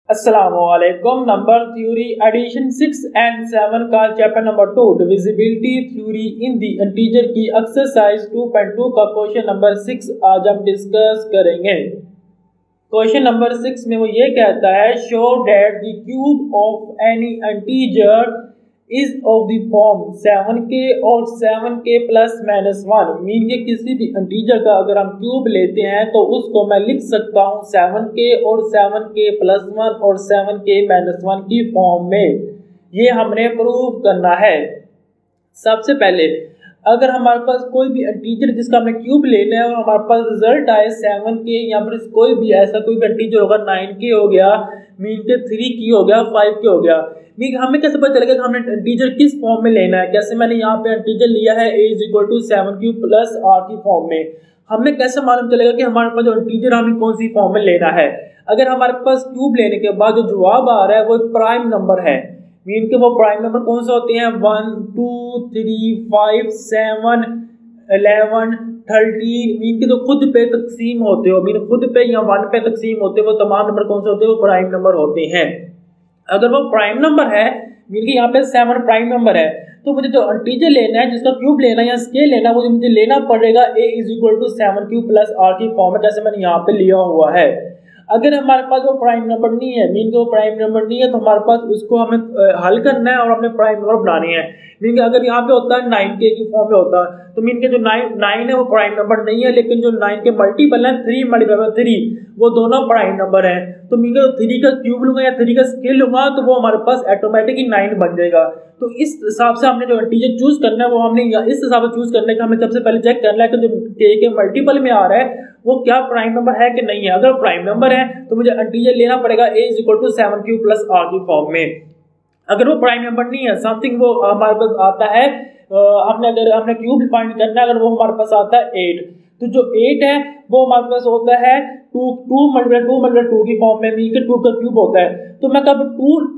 अस्सलामुअलैकुम। Number theory addition 6 and 7 का chapter number 2 divisibility theory in the integer की exercise 2.2 का क्वेश्चन नंबर 6 आज हम डिस्कस करेंगे। क्वेश्चन नंबर 6 में वो ये कहता है show that the cube of any integer is of the form 7k और 7k प्लस माइनस 1। मीन के किसी भी इंटीजर का अगर हम क्यूब लेते हैं तो उसको मैं लिख सकता हूँ 7k और 7k प्लस 1 और 7k माइनस 1 की फॉर्म में। ये हमने प्रूव करना है। सबसे पहले अगर हमारे पास कोई भी इंटीजर जिसका हमने क्यूब लेना है और हमारे पास रिजल्ट आए 7k या फिर कोई भी ऐसा कोई भी इंटीजर होगा 9k हो गया, मीन के 3k हो गया, 5k हो गया, मीन हमें कैसे पता चलेगा कि हमने इंटीजर किस फॉर्म में लेना है। कैसे मैंने यहाँ पे इंटीजर लिया है a is equal to 7q plus r की फॉर्म में, हमें कैसे मालूम चलेगा कि हमारे पास जो इंटीजर हमें कौन सी फॉर्म में लेना है। अगर हमारे पास क्यूब लेने के बाद जो जवाब आ रहा है वो एक प्राइम नंबर है, मीन के वो प्राइम नंबर कौन से होते हैं 1 2 3 5 7 11 13, मीन के तो खुद पे तकसीम होते हो, मीन खुद पे या 1 पे तकसीम होते हो, वो तमाम नंबर कौन से होते हैं वो प्राइम नंबर होते हैं। अगर वो प्राइम नंबर है, मीन के यहाँ पे 7 प्राइम नंबर है, तो मुझे जो इंटीजर लेना है जिसका क्यूब लेना है या स्केल लेना है वो मुझे लेना पड़ेगा a is equal to 7q plus r की फॉर्म में, जैसे मैंने यहाँ पे लिया हुआ है। अगर हमारे पास वो प्राइम नंबर नहीं है, मीन के वो प्राइम नंबर नहीं है, तो हमारे पास उसको हमें हल करना है और अपने प्राइम नंबर बनाने हैं। मीन के अगर यहाँ पे होता है 9k की फॉर्म में होता है तो मीन के जो 9 है वो प्राइम नंबर नहीं है, लेकिन जो 9 के मल्टीपल है 3 मल्टीपल 3 वो दोनों प्राइम नंबर हैं। तो मीन के 3 का क्यूब लूंगा या 3 का स्केल लूंगा तो वो हमारे पास ऑटोमेटिकली 9 बन जाएगा। तो इस हिसाब से हमने जो इंटीजर चूज करना है वो हमने इस हिसाब से चूज करना है कि हमें सबसे पहले चेक करना है कि जो k के मल्टीपल में आ रहा है वो क्या प्राइम नंबर है कि नहीं है। अगर प्राइम नंबर है तो मुझे इंटीजर लेना पड़ेगा a is equal to 7q plus r की फॉर्म में। अगर वो प्राइम नंबर नहीं है, समथिंग वो हमारे पास आता है हमने क्यूब फाइंड करना है, अगर वो हमारे पास आता है 8, तो जो 8 है वो हमारे पास होता है 2 मल्टीप्लाई 2 की फॉर्म में, मीन के 2 का क्यूब होता है। तो मैं कब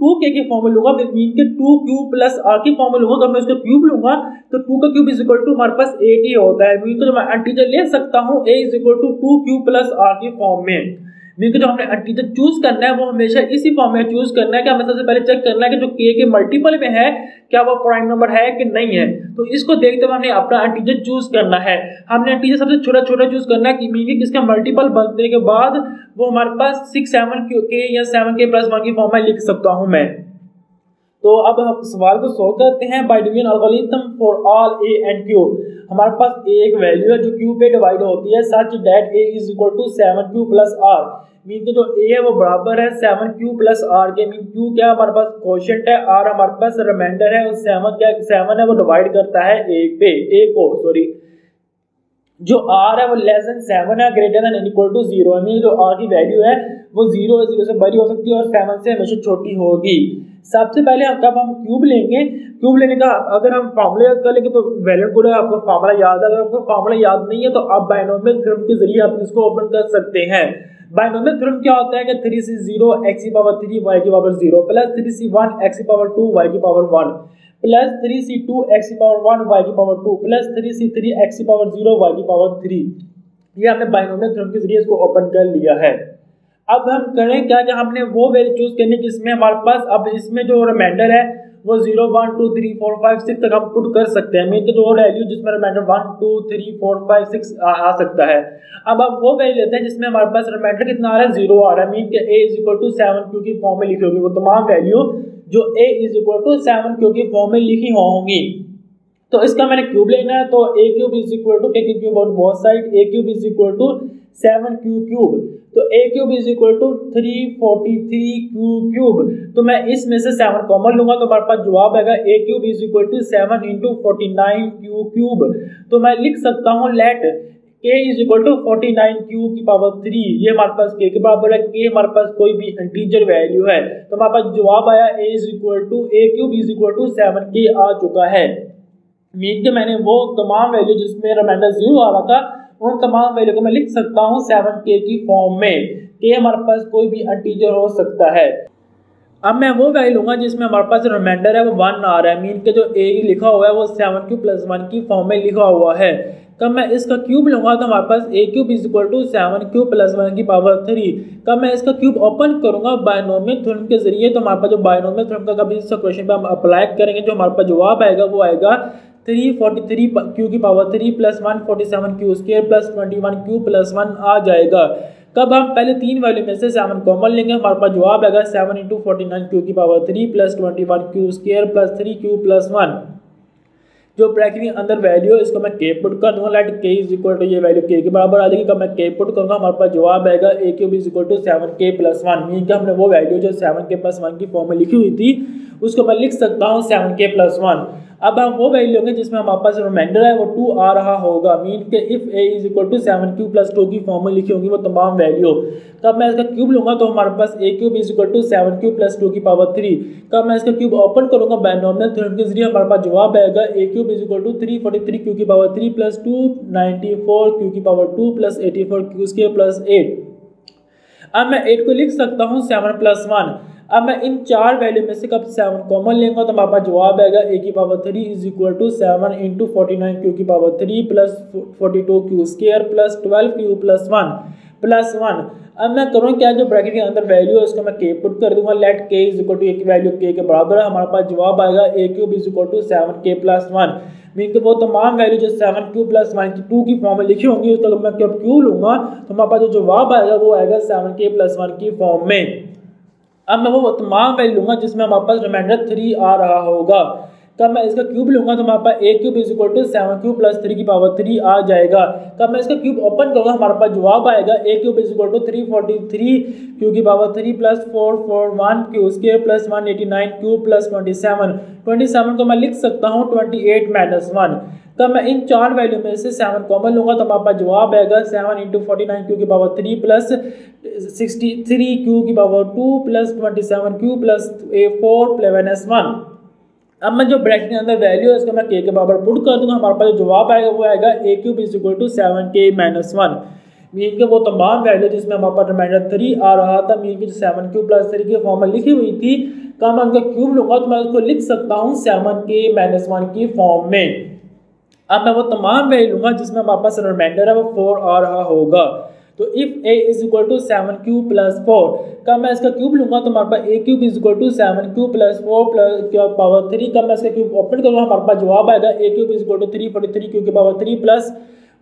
2k की फॉर्म में लूंगा, मीन के 2q प्लस r की फॉर्म में लूंगा, कब मैं उसका क्यूब लूंगा तो 2 का क्यूब इज इक्वल टू हमारे पास 8 ही होता है। मीन के जो मैं इंटीजर ले सकता हूँ a is equal to 2q plus r की फॉर्म में। मीन के जो हमने इंटीजर चूज करना है वो हमेशा इसी फॉर्म में चूज करना है कि हमें सबसे पहले चेक करना है कि जो k के मल्टीपल में है क्या वो प्राइम नंबर है कि नहीं है। तो इसको देखते हुए हमने अपना इंटीजर चूज करना है। हमने इंटीजर सबसे छोटा छोटा चूज करना है कि मीन के किसका मल्टीपल बनने के बाद वो हमारे पास 6 7k या 7k प्लस 1 की फॉर्म में लिख सकता हूं मैं। तो अब हम सवाल को सोल्व करते हैं by division algorithm for all a and q। हमारे पास एक वैल्यू है जो q पे डिवाइड होती है such that a is equal to 7q plus r। Mean के जो a है वो बराबर है 7q प्लस r के। मीन q क्या हमारे पास क्वोशिएंट है, r हमारे पास रिमाइंडर है, और 7 है वो डिवाइड करता है a को सॉरी जो r है वो लेस देन 7 है, ग्रेटर देन इक्वल टू 0 है। मीन जो r की वैल्यू है वो 0 से बड़ी हो सकती है और 7 से हमेशा छोटी होगी। सबसे पहले हम क्यूब लेंगे, क्यूब लेने का अगर हम फार्मूला याद कर लेंगे तो वैल्यूड को आपको फार्मूला याद है। अगर आपको फार्मूला याद नहीं है तो आप बाइनोमियल थ्योरम के जरिए आप इसको ओपन कर सकते हैं। बाइनोमियल थ्योरम क्या होता है कि 3c0 x की पावर 3 y की पावर 0 प्लस 3c1 x की पावर 2 y की पावर 1 प्लस 3c2 x की पावर 1 y की पावर 2 प्लस 3c3 x की पावर 0 y की पावर 3। ये हमने बाइनोमियल थ्योरम के जरिए इसको ओपन कर लिया है। अब हम करें क्या कि हमने वो वैल्यू चूज करनी जिसमें हमारे पास अब इसमें जो रिमाइंडर है वो 0 1 2 3 4 5 6 तक हम पुट कर सकते हैं। मीन के जो वैल्यू जिसमें रिमाइंडर 1 2 3 4 5 6 आ सकता है। अब आप वो वैल्यू लेते हैं जिसमें हमारे पास रिमाइंडर कितना आ रहा है 0 आ रहा है। मीन के a is equal to 7q की फॉर्म में लिखी होगी वो तमाम वैल्यू जो a is equal to 7q की फॉर्म में लिखी होंगी। तो इसका मैंने क्यूब लेना है तो a cube is equal to taking cube on both side, a cube is equal to 7q cube, तो a cube is equal to 343q cube. तो मैं इसमें से 7 कॉमन लूंगा तो हमारे पास जवाब आएगा a cube is equal to 7 into 49q cube. तो मैं लिख सकता हूँ let k is equal to 49q की पावर 3। ये हमारे पास k के बराबर है, k हमारे पास कोई भी इंटीजर वैल्यू है, तो हमारे पास जवाब आया a cube is equal to 7k आ चुका है। मीन के मैंने वो तमाम वैल्यू जिसमें रिमाइंडर 0 आ रहा था उन तमाम वैल्यू को मैं लिख सकता हूँ 7k की फॉर्म में। k हमारे पास कोई भी इंटीजर हो सकता है। अब मैं वो वैल्यू लूंगा जिसमें हमारे पास रिमाइंडर है वो 1 आ रहा है। मीन के जो a लिखा हुआ है वो 7q प्लस 1 की फॉर्म में लिखा हुआ है। कब मैं इसका क्यूब लूंगा तो हमारे पास a cube is equal to 7 cube plus 1 की पावर 3। कब मैं इसका क्यूब ओपन करूंगा बायनोमियल थ्योरम के जरिए तो हमारे पास जो बायनोमियल थ्योरम का कभी इस क्वेश्चन पे हम अप्लाई करेंगे, जो हमारे पास जवाब आएगा वो आएगा 343 क्यू की power 3 plus 147 Q square plus 21 Q plus 1 आ जाएगा। कब हम पहले तीन वैल्यू में से 7 कॉमन लेंगे, हमारे पास जवाब आएगा 7 इंटू 49 क्यू की power 3 plus 21 Q square plus 3 Q plus 1। जो ब्रैकेट के अंदर वैल्यू है इसको मैं के पुट कर दूंगा, let k is equal to ये वैल्यू के बराबर आ जाएगी। कब मैं के पुट करूंगा हमारे पास जवाब आएगा a cube is equal to 7k plus 1। Mean कि हमने वो वैल्यू जो 7k प्लस 1 की फॉर्म में लिखी हुई थी उसको मैं लिख सकता हूँ 7k प्लस 1। अब हम वो वैल्यू होंगे जिसमें हमारे पास रिमाइंडर है वो 2 आ रहा होगा। मीन के if A is equal to 7q plus 2 की फॉर्म में लिखी होंगी वो तमाम वैल्यू। कब मैं इसका क्यूब लूंगा तो हमारे पास a cube is equal to 7q plus 2 की पावर 3। कब मैं इसका क्यूब ओपन करूंगा बायनोमियल थ्योरम के जरिए हमारे पास जवाब आएगा a cube is equal to 343 q की पावर 3 प्लस 294 क्यू की power 2 plus 84 q square plus 8। अब मैं 8 को लिख सकता हूँ 7 प्लस 1। अब मैं इन चार वैल्यू में से कब 7 कॉमन लेंगे तो हमारे पास जवाब आएगा ए की power 3 is equal to 7 into 49 q की power 3 plus 42 q square plus 12 q plus 1 plus 1। अब मैं करूँ क्या, जो ब्रैकेट के अंदर वैल्यू है उसको मैं के पुट कर दूंगा, let k is equal to एक वैल्यू के बराबर है। हमारे पास जवाब आएगा a cube is equal to 7k plus 1। Mean कि वो तमाम वैल्यू जो 7q प्लस 1 की 2 की फॉर्म में लिखी होंगी उसका मैं क्यूब क्यू लूंगा तो हमारे पास जो जवाब आएगा वो आएगा 7k प्लस 1 की फॉर्म में। अब मैं वो तमाम वैल्यू लूंगा जिसमें हमारे पास रिमाइंडर 3 आ रहा होगा। कब मैं इसका क्यूब लूंगा तो हमारे पास a cube is equal to 7q plus 3 की पावर 3 आ जाएगा। कब मैं इसका क्यूब ओपन करूंगा हमारे पास जवाब आएगा a cube is equal to 343 q की power 3 plus 441 q square plus 189 q plus 27 को मैं लिख सकता हूँ 28 माइनस 1। तब मैं इन चार वैल्यू में से 7 कॉमन लूंगा तो हमारे पास जवाब आएगा 7 इंटू 49 क्यू की पावर 3 प्लस 63 क्यू की power 2 plus 27 Q plus 4 minus 1। अब मैं जो ब्रैकेट के अंदर वैल्यू है उसको मैं के बराबर पुट कर दूंगा, हमारे पास जो जवाब आएगा वो आएगा a cube is equal to 7k minus 1। Mean के वो तमाम वैल्यू जिसमें हमारे पास रिमाइंडर 3 आ रहा था, मीन की जो 7q प्लस 3 की फॉर्म में लिखी हुई थी, का मैं उनका क्यूब लूंगा तो मैं उसको लिख सकता हूँ 7k माइनस 1 की फॉर्म में। अब मैं वो तमाम वैल्यू लूंगा जिसमें हमारे पास रिमाइंडर है वो 4 आ रहा होगा। तो if a is equal to 7q plus 4 का मैं इसका क्यूब लूंगा तो हमारे पास a cube is equal to 7q plus 4 plus power 3 का मैं इसका क्यूब ओपन करूंगा हमारे पास जवाब आएगा a cube is equal to 343 q की power 3 plus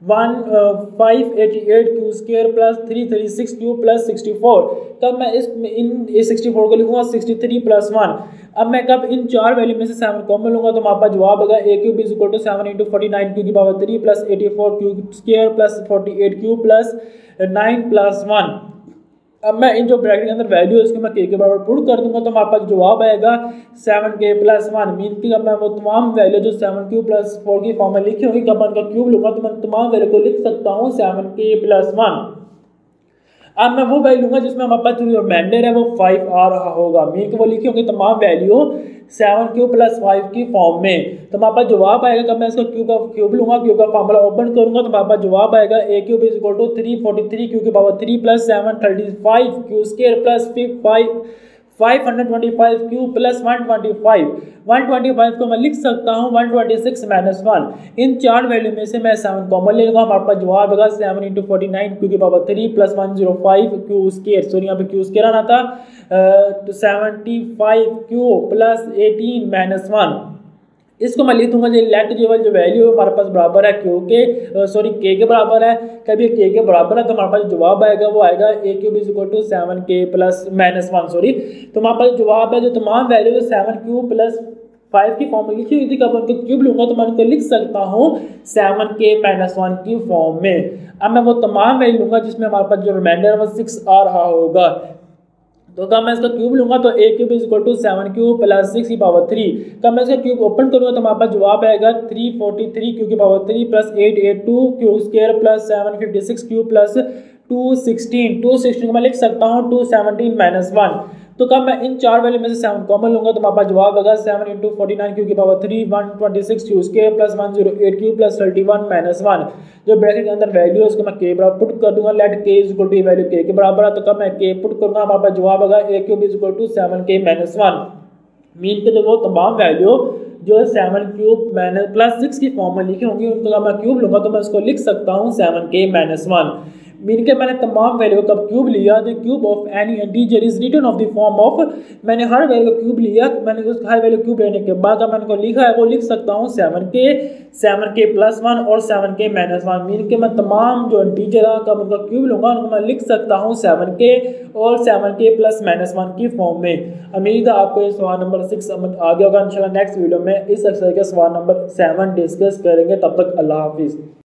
588 q square plus 336 q plus 64। तब मैं इन 64 को लिखूंगा 63 प्लस 1। अब मैं कब इन चार वैल्यू में से 7 कॉमन लूंगा तो हमारे पास जवाब आएगा a cube is equal to 7 into 49 q की power 3 plus 84 q square plus 48 q plus 9 plus 1। अब मैं इन जो ब्रैकेट के अंदर वैल्यू है उसको मैं के बराबर पुट कर दूंगा तो हमारे पास जवाब आएगा 7k प्लस 1। मीन की अब मैं वो तमाम वैल्यू जो 7q प्लस 4 की फॉर्म में लिखी होगी कब मैं उनका क्यूब लूंगा तो मैं तमाम वैल्यू को लिख सकता हूँ 7k प्लस 1। अब मैं वो वैल्यू लूंगा जिसमें हमारे पास जो रिमाइंडर है वो 5 आ रहा होगा। मीन की वो लिखी होगी तमाम वैल्यू 7q प्लस 5 की फॉर्म में। तो हमारे पास जवाब आएगा कब मैं इसका क्यूब लूंगा, क्यूब का फॉर्मूला ओपन करूंगा तो हमारे पास जवाब आएगा a cube is equal to 343 q की power 3 plus 735 q square plus 525 q plus 125 को मैं लिख सकता हूँ 126 माइनस 1। इन चार वैल्यू में से मैं 7 कॉमन ले लूंगा, हमारे पास जवाब आएगा 7 इंटू 49 क्यू की power 3 plus 105 Q square, sorry यहाँ पे क्यू स्क्वायर आना था, 75 क्यू प्लस 18 माइनस 1। इसको मैं लिख दूंगा जो लेट जो वैल्यू है हमारे पास बराबर है क्यू के सॉरी के बराबर है। कभी के बराबर है तो हमारे पास जवाब आएगा वो आएगा a cube is equal to 7k plus minus 1 sorry. तो हमारे पास जवाब है जो तमाम वैल्यू है 7q प्लस 5 की फॉर्म में लिखी हुई थी, कब उनको क्यूब लूंगा तो मैं उनको लिख सकता हूँ 7k माइनस 1 की फॉर्म में। अब मैं वो तमाम वैल्यू लूंगा जिसमें हमारे पास जो रिमाइंडर है वो 6 आ रहा होगा। तो कब मैं इसका क्यूब लूंगा तो a cube is equal to 7q plus 6 की पावर 3। कब मैं इसका क्यूब ओपन करूंगा तो हमारे पास जवाब आएगा 343 क्यू की power 3 plus 882 Q square plus 756 Q plus 216 को मैं लिख सकता हूँ 217 माइनस 1। तो कब मैं इन चार वैल्यू में से 7 कॉमन लूंगा तो हमारे पास जवाब आएगा 7 इंटू 49 क्यू की power 3 126 Q square plus 108 Q plus 31 minus 1। जो ब्रैकेट के अंदर वैल्यू है उसको मैं के बराबर पुट कर दूंगा, let k is equal to value के बराबर है। तो कब मैं के पुट करूंगा हमारे पास जवाब आएगा a cube is equal to 7k minus 1। Mean के जो वो तमाम वैल्यू जो है 7³ - +6 की फॉर्म में लिखे होंगे उनको अगर मैं क्यूब लूँगा तो मैं उसको लिख सकता हूँ 7k-1। मीन के मैंने तमाम वैल्यू का क्यूब लिया, the cube of any integer is written of the form of, मैंने हर वैल्यू का क्यूब लिया, मैंने उस हर वैल्यू क्यूब लेने के बाद मैंने को लिखा है वो लिख सकता हूँ 7k+1 और 7k-1। मीन के मैं तमाम जो इंटीजर का उनका क्यूब लूँगा उनको मैं लिख सकता हूँ 7k और 7k+-1 की फॉर्म में। उम्मीद है आपको ये सवाल नंबर 6 समझ आ गया होगा। इंशाल्लाह नेक्स्ट वीडियो में इस एक्सरसाइज का सवाल नंबर 7 डिस्कस करेंगे। तब तक अल्लाह हाफिज़।